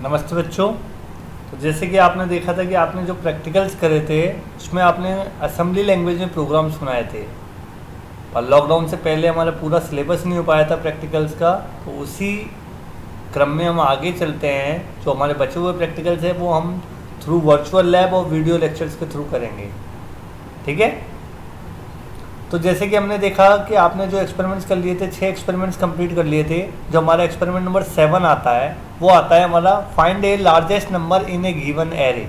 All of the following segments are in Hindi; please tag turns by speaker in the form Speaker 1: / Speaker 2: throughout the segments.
Speaker 1: नमस्ते बच्चों। तो जैसे कि आपने देखा था कि आपने जो प्रैक्टिकल्स करे थे उसमें आपने असेंबली लैंग्वेज में प्रोग्राम्स बनाए थे और लॉकडाउन से पहले हमारा पूरा सिलेबस नहीं हो पाया था प्रैक्टिकल्स का। तो उसी क्रम में हम आगे चलते हैं। जो हमारे बचे हुए प्रैक्टिकल्स हैं वो हम थ्रू वर्चुअल लैब और वीडियो लेक्चर्स के थ्रू करेंगे, ठीक है। तो जैसे कि हमने देखा कि आपने जो एक्सपेरिमेंट्स कर लिए थे, 6 एक्सपेरिमेंट्स कंप्लीट कर लिए थे। जो हमारा एक्सपेरिमेंट नंबर 7 आता है वो आता है हमारा find A largest number in A given array.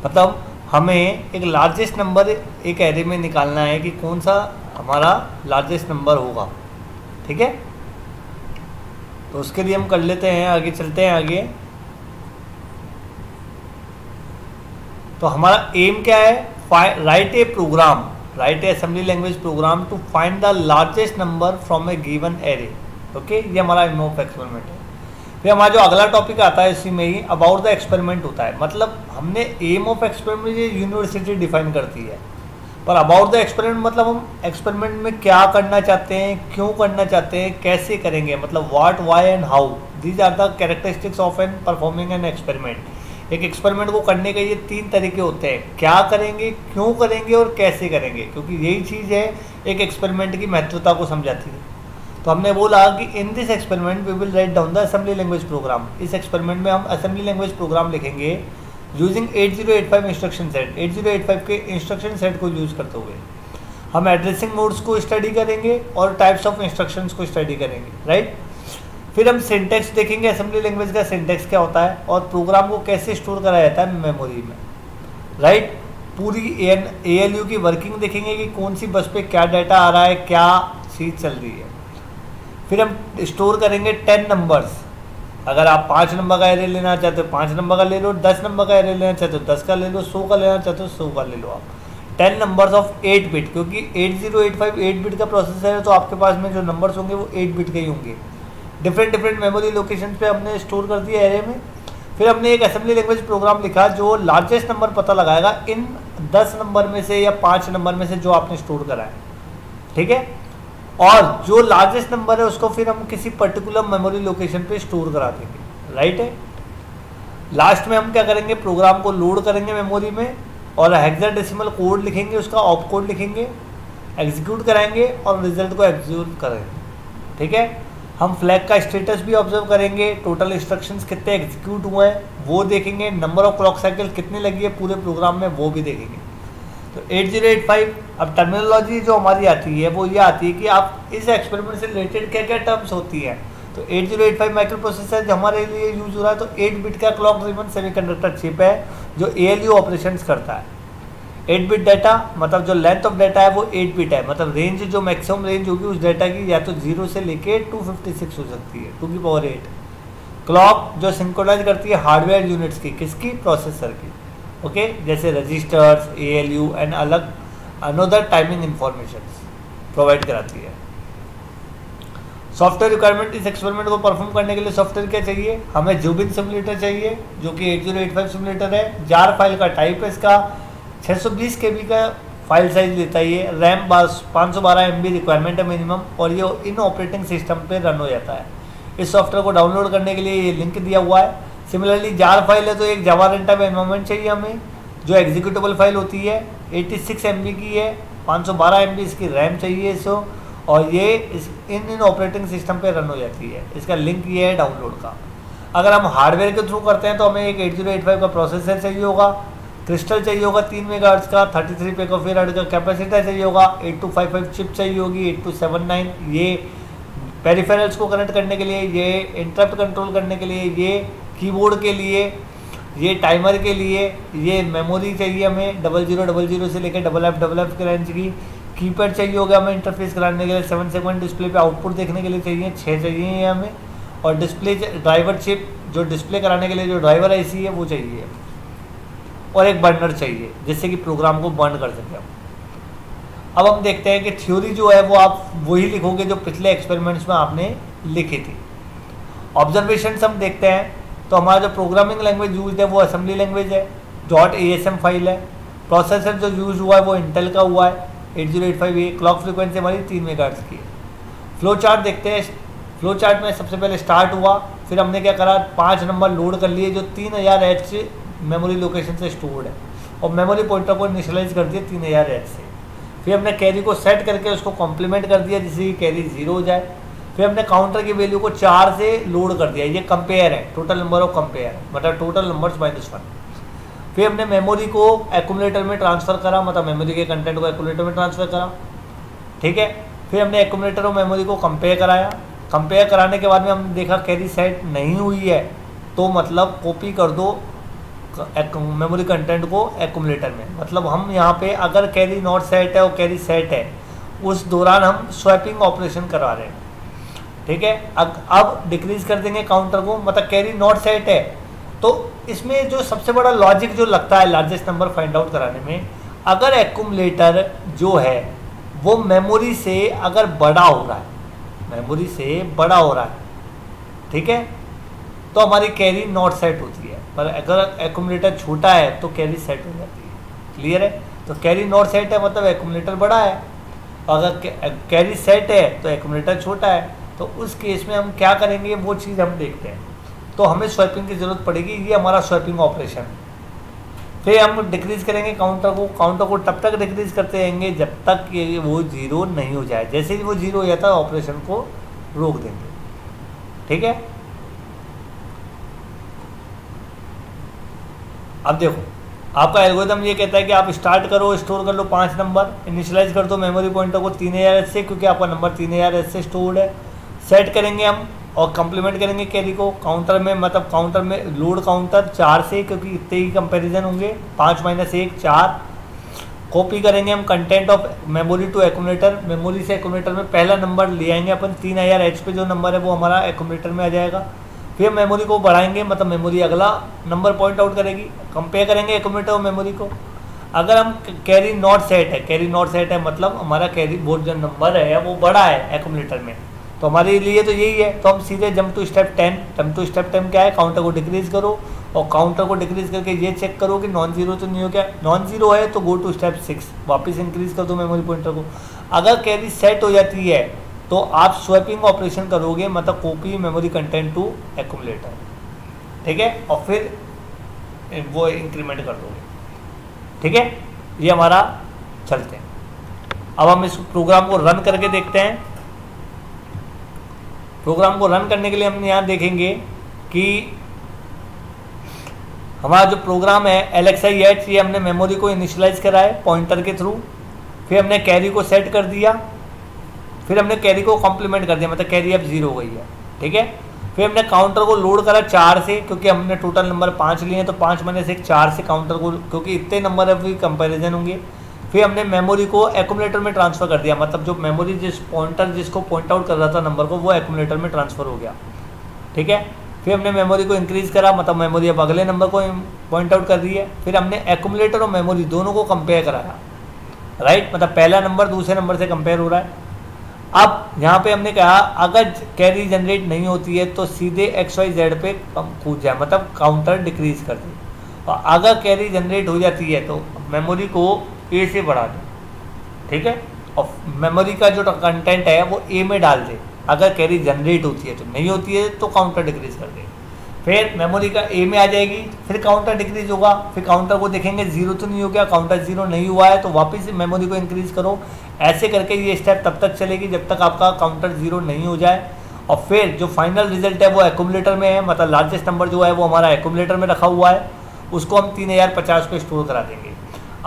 Speaker 1: मतलब हमें एक लार्जेस्ट नंबर एक एरे में निकालना है कि कौन सा हमारा लार्जेस्ट नंबर होगा, ठीक है। तो उसके लिए हम कर लेते हैं, आगे चलते हैं आगे। तो हमारा एम क्या है? Write a program, write a assembly language program to find the largest number from a given array. Okay, ये हमारा एम ऑफ एक्सपेरिमेंट है। फिर हमारा जो अगला टॉपिक आता है इसी में ही अबाउट द एक्सपेरिमेंट होता है। मतलब हमने एम ऑफ एक्सपेरिमेंट ये यूनिवर्सिटी डिफाइन करती है, पर अबाउट द एक्सपेरिमेंट मतलब हम एक्सपेरिमेंट में क्या करना चाहते हैं, क्यों करना चाहते हैं, कैसे करेंगे, मतलब what, why and how. These are the characteristics of an performing an experiment. एक एक्सपेरिमेंट को करने के ये 3 तरीके होते हैं, क्या करेंगे, क्यों करेंगे और कैसे करेंगे, क्योंकि यही चीज़ है एक एक्सपेरिमेंट की महत्वता को समझाती है। तो हमने बोला कि in this experiment we will write down the assembly language program. इस एक्सपेरिमेंट में हम असेंबली लैंग्वेज प्रोग्राम लिखेंगे यूजिंग 8085 इंस्ट्रक्शन सेट। 8085 के इंस्ट्रक्शन सेट को यूज़ करते हुए हम एड्रेसिंग मोड्स को स्टडी करेंगे और टाइप्स ऑफ इंस्ट्रक्शंस को स्टडी करेंगे, राइट। फिर हम सिंटैक्स देखेंगे, असेंबली लैंग्वेज का सिंटैक्स क्या होता है और प्रोग्राम को कैसे स्टोर करा जाता है मेमोरी में, राइट। पूरी ALU की वर्किंग देखेंगे कि कौन सी बस पे क्या डाटा आ रहा है, क्या चीज़ चल रही है। फिर हम स्टोर करेंगे 10 नंबर्स। अगर आप 5 नंबर का एरे लेना चाहते हो 5 नंबर का ले लो, 10 नंबर का एरे लेना चाहते हो 10 का ले लो, 100 का लेना चाहते हो 100 का ले लो आप। 10 नंबर्स ऑफ 8 बिट, क्योंकि 8085 8 बिट का प्रोसेसर है तो आपके पास में जो नंबर्स होंगे वो 8 बिट के ही होंगे। डिफरेंट मेमोरी लोकेशन पे हमने स्टोर कर दिया एरे में। फिर हमने एक असेंबली लैंग्वेज प्रोग्राम लिखा जो लार्जेस्ट नंबर पता लगाएगा इन 10 नंबर में से या 5 नंबर में से जो आपने स्टोर करा है, ठीक है। और जो लार्जेस्ट नंबर है उसको फिर हम किसी पर्टिकुलर मेमोरी लोकेशन पे स्टोर करा देंगे, राइट है। लास्ट में हम क्या करेंगे, प्रोग्राम को लोड करेंगे मेमोरी में और हेक्साडेसिमल कोड लिखेंगे, उसका ऑप कोड लिखेंगे, एग्जीक्यूट कराएंगे और रिजल्ट को एग्जीक्यूट करेंगे, ठीक है। हम फ्लैग का स्टेटस भी ऑब्जर्व करेंगे, टोटल इंस्ट्रक्शंस कितने एग्जीक्यूट हुए हैं वो देखेंगे, नंबर ऑफ क्लॉक साइकिल कितनी लगी है पूरे प्रोग्राम में वो भी देखेंगे। तो 8085 अब टर्मिनोलॉजी जो हमारी आती है वो ये आती है कि आप इस एक्सपेरिमेंट से रिलेटेड क्या क्या टर्म्स होती हैं। तो 8085 माइक्रो प्रोसेसर जो हमारे लिए यूज हो रहा है तो 8 बिट का क्लॉक ड्रिवन सेमीकंडक्टर चिप है जो ALU ऑपरेशंस करता है। 8 बिट डाटा मतलब जो लेंथ ऑफ डाटा है वो 8 बिट है, मतलब रेंज जो मैक्सिमम रेंज होगी उस डाटा की या तो 0 से लेके 256 हो सकती है, 2 की पावर 8। क्लॉक जो सिंक्रोनाइज करती है हार्डवेयर यूनिट्स की, किसकी, प्रोसेसर की, ओके, जैसे रजिस्टर्स, ALU एंड अलग अनदर टाइमिंग इंफॉर्मेशन प्रोवाइड कराती है। सॉफ्टवेयर रिक्वायरमेंट, इस एक्सपेरिमेंट को परफॉर्म करने के लिए सॉफ्टवेयर क्या चाहिए, हमें जुबिन सिमुलेटर चाहिए जो कि 8085 सिमुलेटर है। जार फाइल का टाइप है इसका 620 KB का फाइल साइज लेता है ये। रैम 512 MB रिक्वायरमेंट है मिनिमम और ये इन ऑपरेटिंग सिस्टम पे रन हो जाता है। इस सॉफ्टवेयर को डाउनलोड करने के लिए ये लिंक दिया हुआ है। सिमिलरली जार फाइल है तो एक जावा रन टाइम एनवायरनमेंट चाहिए हमें जो एग्जीक्यूटेबल फाइल होती है, 86 MB की है, 512 MB इसकी रैम चाहिए इसको और ये इन ऑपरेटिंग सिस्टम पे रन हो जाती है। इसका लिंक ये है डाउनलोड का। अगर हम हार्डवेयर के थ्रू करते हैं तो हमें एक 8085 का प्रोसेसर चाहिए होगा, क्रिस्टल चाहिए होगा 3 मेगाहर्ट्ज का, 33 पिकोफैराड का कैपेसिटर चाहिए होगा, 8255 चिप चाहिए होगी, 8279 ये पेरिफेरल्स को कनेक्ट करने के लिए, ये इंटरप्ट कंट्रोल करने के लिए, ये कीबोर्ड के लिए, ये टाइमर के लिए, ये मेमोरी चाहिए हमें 0000 से लेकर FFF के रेंज की। कीपैड चाहिए होगा हमें इंटरफेस कराने के लिए, 7 सेगमेंट डिस्प्ले पे आउटपुट देखने के लिए चाहिए, 6 चाहिए हमें। और डिस्प्ले ड्राइवर चिप जो डिस्प्ले कराने के लिए जो ड्राइवर IC है वो चाहिए और एक बर्नर चाहिए जिससे कि प्रोग्राम को बर्न कर सके। अब हम देखते हैं कि थ्योरी जो है वो आप वही लिखोगे जो पिछले एक्सपेरिमेंट्स में आपने लिखी थी। ऑब्जर्वेशंस हम देखते हैं तो हमारा जो प्रोग्रामिंग लैंग्वेज यूज है वो असेंबली लैंग्वेज है, .asm फाइल है। प्रोसेसर जो यूज हुआ है वो इंटेल का हुआ है 8085। क्लॉक फ्रीक्वेंसी हमारी 3 मेगाहर्ट्ज की है। फ्लो चार्ट देखते हैं। फ्लो चार्ट में सबसे पहले स्टार्ट हुआ, फिर हमने क्या करा, 5 नंबर लोड कर लिए जो 3000H मेमोरी लोकेशन से स्टोर्ड है, और मेमोरी पॉइंटर को इनिशियलाइज कर दिया 3000H से। फिर हमने कैरी को सेट करके उसको कॉम्प्लीमेंट कर दिया जिससे कि कैरी 0 हो जाए। फिर हमने काउंटर की वैल्यू को 4 से लोड कर दिया, ये कंपेयर है, टोटल नंबर ऑफ कंपेयर मतलब टोटल नंबर्स -1। फिर हमने मेमोरी को एक्यूमुलेटर में ट्रांसफ़र करा, मतलब मेमोरी के कंटेंट को एक्यूमुलेटर में ट्रांसफ़र करा, ठीक है। फिर हमने एक्यूमुलेटर और मेमोरी को कंपेयर कराया। कंपेयर कराने के बाद में हमने देखा कैरी सेट नहीं हुई है, तो मतलब कॉपी कर दो मेमोरी कंटेंट को एक्यूमुलेटर में। मतलब हम यहाँ पे अगर कैरी नॉट सेट है और कैरी सेट है, उस दौरान हम स्वैपिंग ऑपरेशन करवा रहे हैं, ठीक है। अब डिक्रीज कर देंगे काउंटर को, मतलब कैरी नॉट सेट है। तो इसमें जो सबसे बड़ा लॉजिक जो लगता है लार्जेस्ट नंबर फाइंड आउट कराने में, अगर एक्यूमुलेटर जो है वो मेमोरी से अगर बड़ा हो रहा है, मेमोरी से बड़ा हो रहा है, ठीक है, तो हमारी कैरी नॉट सेट होती है। पर अगर एक्यूमुलेटर छोटा है तो कैरी सेट हो जाती है। क्लियर है? तो कैरी नॉट सेट है मतलब एक्यूमुलेटर बड़ा है, और अगर कैरी सेट है तो एक्यूमुलेटर छोटा है। तो उस केस में हम क्या करेंगे वो चीज़ हम देखते हैं। तो हमें स्वैपिंग की ज़रूरत पड़ेगी, ये हमारा स्वैपिंग ऑपरेशन। फिर हम डिक्रीज़ करेंगे काउंटर को तब तक डिक्रीज़ करते रहेंगे जब तक ये वो 0 नहीं हो जाए। जैसे ही वो 0 हो जाता है ऑपरेशन को रोक देंगे, ठीक है। अब देखो आपका एल्गोरिथम ये कहता है कि आप स्टार्ट करो, स्टोर कर लो 5 नंबर, इनिशियलाइज कर दो मेमोरी पॉइंटर को 3000H से, क्योंकि आपका नंबर 3000H से स्टोर्ड है। सेट करेंगे हम और कंप्लीमेंट करेंगे कैरी को काउंटर में, मतलब काउंटर में लोड काउंटर 4 से, क्योंकि इतने ही कंपैरिजन होंगे, 5 - 1 4। कॉपी करेंगे हम content of memory to accumulator, memory से एक्यूमुलेटर में पहला नंबर ले आएंगे अपन, 3000H पे जो नंबर है वो हमारा एक्यूमुलेटर में आ जाएगा। फिर मेमोरी को बढ़ाएंगे, मतलब मेमोरी अगला नंबर पॉइंट आउट करेगी। कंपेयर करेंगे एक्यूमुलेटर और मेमोरी को। अगर हम कैरी नॉट सेट है, कैरी नॉट सेट है मतलब हमारा कैरी बोर्ड जो नंबर है वो बड़ा है एक्यूमुलेटर में, तो हमारे लिए तो यही है। तो हम सीधे jump to step 10। Jump to step 10 क्या है, काउंटर को डिक्रीज़ करो, और काउंटर को डिक्रीज़ करके ये चेक करो कि नॉन जीरो तो नहीं हो। क्या नॉन जीरो है तो गो टू स्टेप 6, वापस इंक्रीज़ कर दो मेमोरी पॉइंटर को। अगर कैरी सेट हो जाती है तो आप स्वैपिंग ऑपरेशन करोगे, मतलब copy memory content to accumulator, ठीक है, और फिर वो इंक्रीमेंट कर दोगे, ठीक है। ये हमारा चलते हैं। अब हम इस प्रोग्राम को रन करके देखते हैं। प्रोग्राम को रन करने के लिए हम यहाँ देखेंगे कि हमारा जो प्रोग्राम है LXI-H, ये हमने मेमोरी को इनिशियलाइज करा है पॉइंटर के थ्रू। फिर हमने कैरी को सेट कर दिया, फिर हमने कैरी को कॉम्प्लीमेंट कर दिया, मतलब कैरी अब 0 हो गई है, ठीक है। फिर हमने काउंटर को लोड करा 4 से, क्योंकि हमने टोटल नंबर 5 लिए हैं, तो 5 - 1 4 से काउंटर को, क्योंकि इतने नंबर अभी कंपैरिजन होंगे। फिर हमने मेमोरी को एक्यूमुलेटर में ट्रांसफ़र कर दिया, मतलब जो मेमोरी जिसको पॉइंट आउट कर रहा था नंबर को, वो एक्यूमुलेटर में ट्रांसफ़र हो गया, ठीक है। फिर हमने मेमोरी को इंक्रीज़ करा, मतलब मेमोरी अब अगले नंबर को पॉइंट आउट कर रही है। फिर हमने एक्यूमुलेटर और मेमोरी दोनों को कंपेयर कराया, राइट, मतलब पहला नंबर दूसरे नंबर से कंपेयर हो रहा है। अब यहाँ पे हमने कहा अगर कैरी जनरेट नहीं होती है तो सीधे XYZ पे कूद जाए, मतलब काउंटर डिक्रीज़ कर दे, और अगर कैरी जनरेट हो जाती है तो मेमोरी को A से बढ़ा दे, ठीक है, और मेमोरी का जो कंटेंट है वो A में डाल दे। अगर कैरी जनरेट होती है, तो नहीं होती है तो काउंटर डिक्रीज़ कर दे। फिर मेमोरी का A में आ जाएगी, फिर काउंटर डिक्रीज़ होगा, फिर काउंटर को देखेंगे 0 तो नहीं हो गया, काउंटर 0 नहीं हुआ है तो वापस मेमोरी को इंक्रीज़ करो। ऐसे करके ये स्टेप तब तक चलेगी जब तक आपका काउंटर 0 नहीं हो जाए। और फिर जो फाइनल रिजल्ट है वो एक्यूमुलेटर में है, मतलब लार्जेस्ट नंबर जो है वो हमारा एक्यूमुलेटर में रखा हुआ है, उसको हम 3050 पे स्टोर करा देंगे।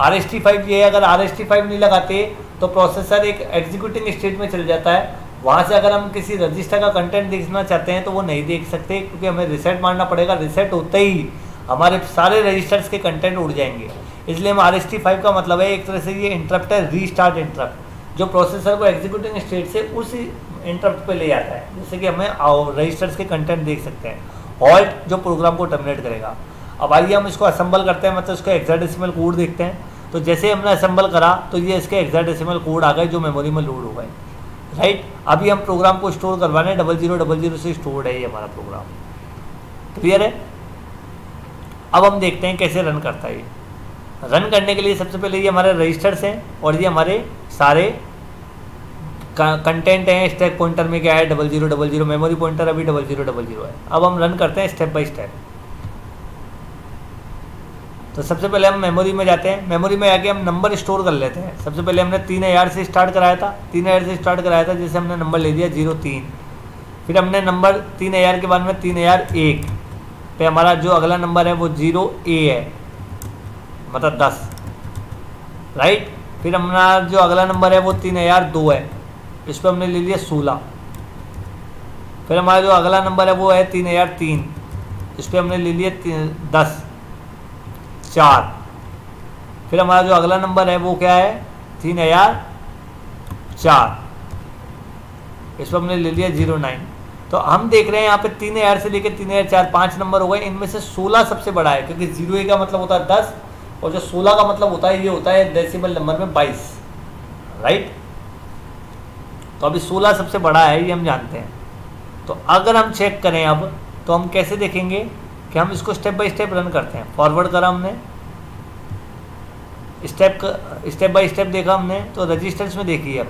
Speaker 1: RST5 ये है, अगर RST5 नहीं लगाते तो प्रोसेसर एक एग्जीक्यूटिंग स्टेट में चल जाता है, वहाँ से अगर हम किसी रजिस्टर का कंटेंट देखना चाहते हैं तो वो नहीं देख सकते, क्योंकि हमें रीसेट मारना पड़ेगा। रीसेट होते ही हमारे सारे रजिस्टर्स के कंटेंट उड़ जाएंगे। इसलिए हम RST5 का मतलब है एक तरह से ये इंटरप्ट है, रीस्टार्ट इंटरप्ट, जो प्रोसेसर को एग्जीक्यूटिंग स्टेट से उस इंटरप्ट पे ले जाता है, जैसे कि हमें रजिस्टर्स के कंटेंट देख सकते हैं। हॉल्ट जो प्रोग्राम को टर्मिनेट करेगा। अब आइए हम इसको असेंबल करते हैं, मतलब इसको हेक्साडेसिमल कोड देखते हैं। तो जैसे हमने असेंबल करा तो ये इसके हेक्साडेसिमल कोड आ गए जो मेमोरी में लोड हो गए, राइट। अभी हम प्रोग्राम को स्टोर करवाने 0000 से स्टोर्ड है ये हमारा प्रोग्राम, क्लियर है। अब हम देखते हैं कैसे रन करता है ये। रन करने के लिए सबसे पहले ये हमारे रजिस्टर्स हैं और ये हमारे सारे कंटेंट है स्टैक पॉइंटर में क्या है 0000, मेमोरी पॉइंटर अभी 0000 है। अब हम रन करते हैं स्टेप बाय स्टेप। तो सबसे पहले हम मेमोरी में जाते हैं, मेमोरी में आके हम नंबर स्टोर कर लेते हैं। सबसे पहले हमने 3000 से स्टार्ट कराया था, 3000 से स्टार्ट कराया था, जैसे हमने नंबर ले लिया 03। फिर हमने नंबर 3000 के बाद में 3001 पे हमारा जो अगला नंबर है वो 0A है, मतलब 10, राइट। फिर हमारा जो अगला नंबर है वो 3002 है, इस पर हमने ले लिया 16। फिर हमारा जो अगला नंबर है वो है 3003, इस पर हमने ले लिया 10 4। फिर हमारा जो अगला नंबर है वो क्या है 3004, इस पर हमने ले लिया 09। तो हम देख रहे हैं यहाँ पे 3000 से लेकर 3004 5 नंबर हो गए। इनमें से 16 सबसे बड़ा है, क्योंकि 0A का मतलब होता है 10 और जो 16 का मतलब होता है ये होता है डेसिमल नंबर में 22, राइट। तो अभी 16 सबसे बड़ा है, ये हम जानते हैं। तो अगर हम चेक करें अब, तो हम कैसे देखेंगे कि हम इसको स्टेप बाय स्टेप रन करते हैं। फॉरवर्ड करा हमने, स्टेप बाय स्टेप देखा हमने, तो रजिस्टर्स में देखिए अब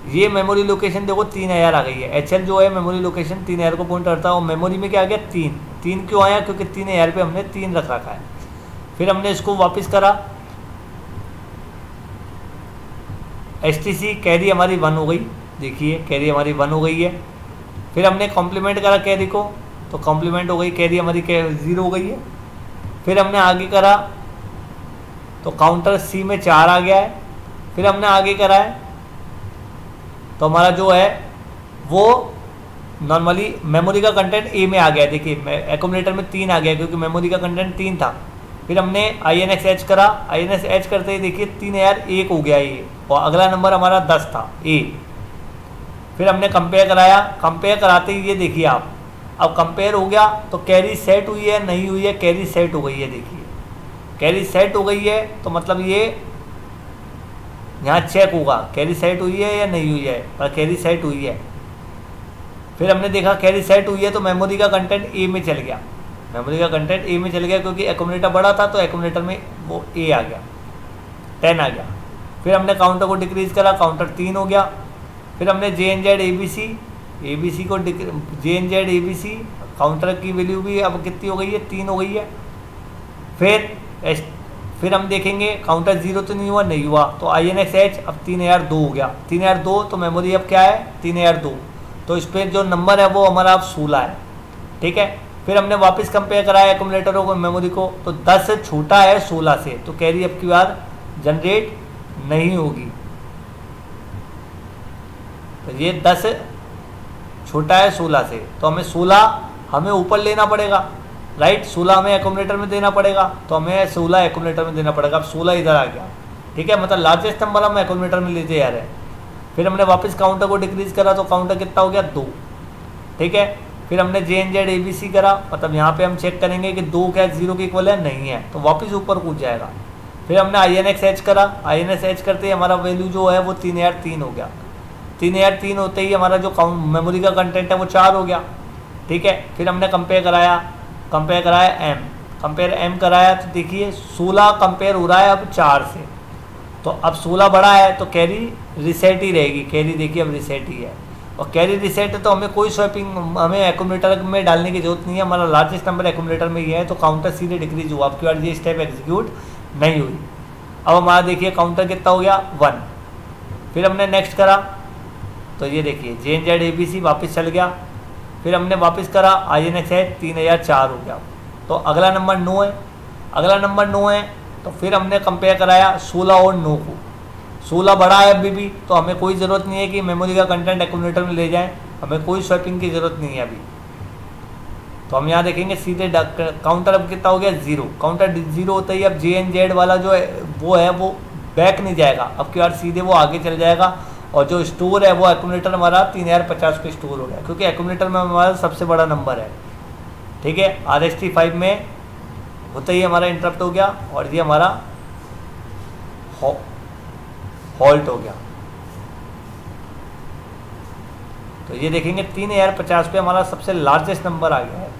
Speaker 1: ये मेमोरी लोकेशन देखो 3000 आ गई है। HL जो है मेमोरी लोकेशन 3000 को पॉइंट करता है, और मेमोरी में क्या आ गया 3 क्यों आया, क्योंकि 3000 पे हमने 3 रख रखा है। फिर हमने इसको वापस करा, STC कैरी हमारी 1 हो गई, देखिए कैरी हमारी 1 हो गई है। फिर हमने कॉम्प्लीमेंट करा कैरी को, तो कॉम्प्लीमेंट हो गई, कैरी हमारी 0 हो गई है। फिर हमने आगे करा तो काउंटर C में 4 आ गया है। फिर हमने आगे करा है तो हमारा जो है वो नॉर्मली मेमोरी का कंटेंट A में आ गया, देखिए एक्यूमुलेटर में 3 आ गया क्योंकि मेमोरी का कंटेंट 3 था। फिर हमने INX करा, INX करते ही देखिए 3001 हो गया ये, और अगला नंबर हमारा 10 था A। फिर हमने कंपेयर कराया, कंपेयर कराते ही ये देखिए आप, अब कंपेयर हो गया तो कैरी सेट हुई है नहीं हुई है, कैरी सेट हो गई है। देखिए कैरी सेट हो गई है तो मतलब ये यहाँ चेक होगा कैरी सेट हुई है या नहीं हुई है, पर कैरी सेट हुई है। फिर हमने देखा कैरी सेट हुई है तो मेमोरी का कंटेंट A में चल गया, मेमोरी का कंटेंट A में चल गया क्योंकि एक्यूमुलेटर बड़ा था तो एक्यूमुलेटर में वो A आ गया, 10 आ गया। फिर हमने काउंटर को डिक्रीज़ करा, काउंटर 3 हो गया। फिर हमने JNZ ABC को JNZ ABC काउंटर की वैल्यू भी अब कितनी हो गई है 3 हो गई है। फिर हम देखेंगे काउंटर 0 तो नहीं हुआ, नहीं हुआ, तो INX अब 3002 हो गया, 3002 तो मेमोरी अब क्या है 3002, तो इस पर जो नंबर है वो हमारा अब 16 है, ठीक है। फिर हमने वापस कंपेयर कराया एक्यूमुलेटरों को मेमोरी को, तो 10 से छोटा है 16 से, तो कैरी अब की बार जनरेट नहीं होगी। तो ये 10 छोटा है 16 से, तो हमें 16 हमें ऊपर लेना पड़ेगा, राइट। 16 हमें एक्यूमुलेटर में देना पड़ेगा, तो हमें 16 एक्यूमुलेटर में देना पड़ेगा। अब 16 इधर आ गया, ठीक है, मतलब लार्जेस्ट नंबर हम एक्यूमुलेटर में लेते जा रहे हैं। फिर हमने वापस काउंटर को डिक्रीज करा तो काउंटर कितना हो गया 2, ठीक है। फिर हमने JNZ ABC करा, मतलब यहाँ पे हम चेक करेंगे कि 2 क्या 0 के इक्वल है, नहीं है, तो वापस ऊपर कूद जाएगा। फिर हमने INX करा, INX करते ही हमारा वैल्यू जो है वो 3003 हो गया। 3003 होते ही हमारा जो मेमोरी का कंटेंट है वो 4 हो गया, ठीक है। फिर हमने कंपेयर कराया कंपेयर M कराया, तो देखिए 16 कंपेयर हो रहा है अब 4 से, तो अब 16 बड़ा है तो कैरी रिसेट ही रहेगी, कैरी देखिए अब रिसेट ही है। और कैरी रिसेट है तो हमें कोई स्वैपिंग हमें एक्यूमुलेटर में डालने की जरूरत नहीं है, हमारा लार्जेस्ट नंबर एक्यूमुलेटर में ही है, तो काउंटर सीधे डिक्रीज हुआ, आपकी बार ये स्टेप एग्जीक्यूट नहीं हुई। अब हमारा देखिए काउंटर कितना हो गया 1। फिर हमने नेक्स्ट करा तो ये देखिए JNZ ABC वापस चल गया। फिर हमने वापस करा INX 3004 हो गया, तो अगला नंबर 9 है, अगला नंबर 9 है। तो फिर हमने कंपेयर कराया 16 और 9 को, 16 बड़ा है अभी भी, तो हमें कोई ज़रूरत नहीं है कि मेमोरी का कंटेंट एक्यूमुलेटर में ले जाएं, हमें कोई स्वैपिंग की ज़रूरत नहीं है अभी। तो हम यहाँ देखेंगे सीधे काउंटर अब कितना हो गया 0, काउंटर 0 होता ही अब JNZ वाला जो है वो बैक नहीं जाएगा, अब की बार सीधे वो आगे चल जाएगा। और जो स्टोर है वो एक्यूमुलेटर हमारा 3050 पे स्टोर हो गया, क्योंकि एक्यूमुलेटर में हमारा सबसे बड़ा नंबर है, ठीक है। RST 5 में होता ही हमारा इंटरप्ट हो गया और ये हमारा हॉल्ट हो गया। तो ये देखेंगे 3050 पे हमारा सबसे लार्जेस्ट नंबर आ गया है,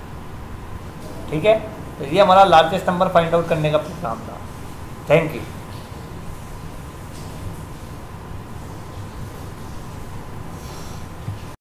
Speaker 1: ठीक है। तो ये हमारा लार्जेस्ट नंबर फाइंड आउट करने का प्रोग्राम था। Thank you.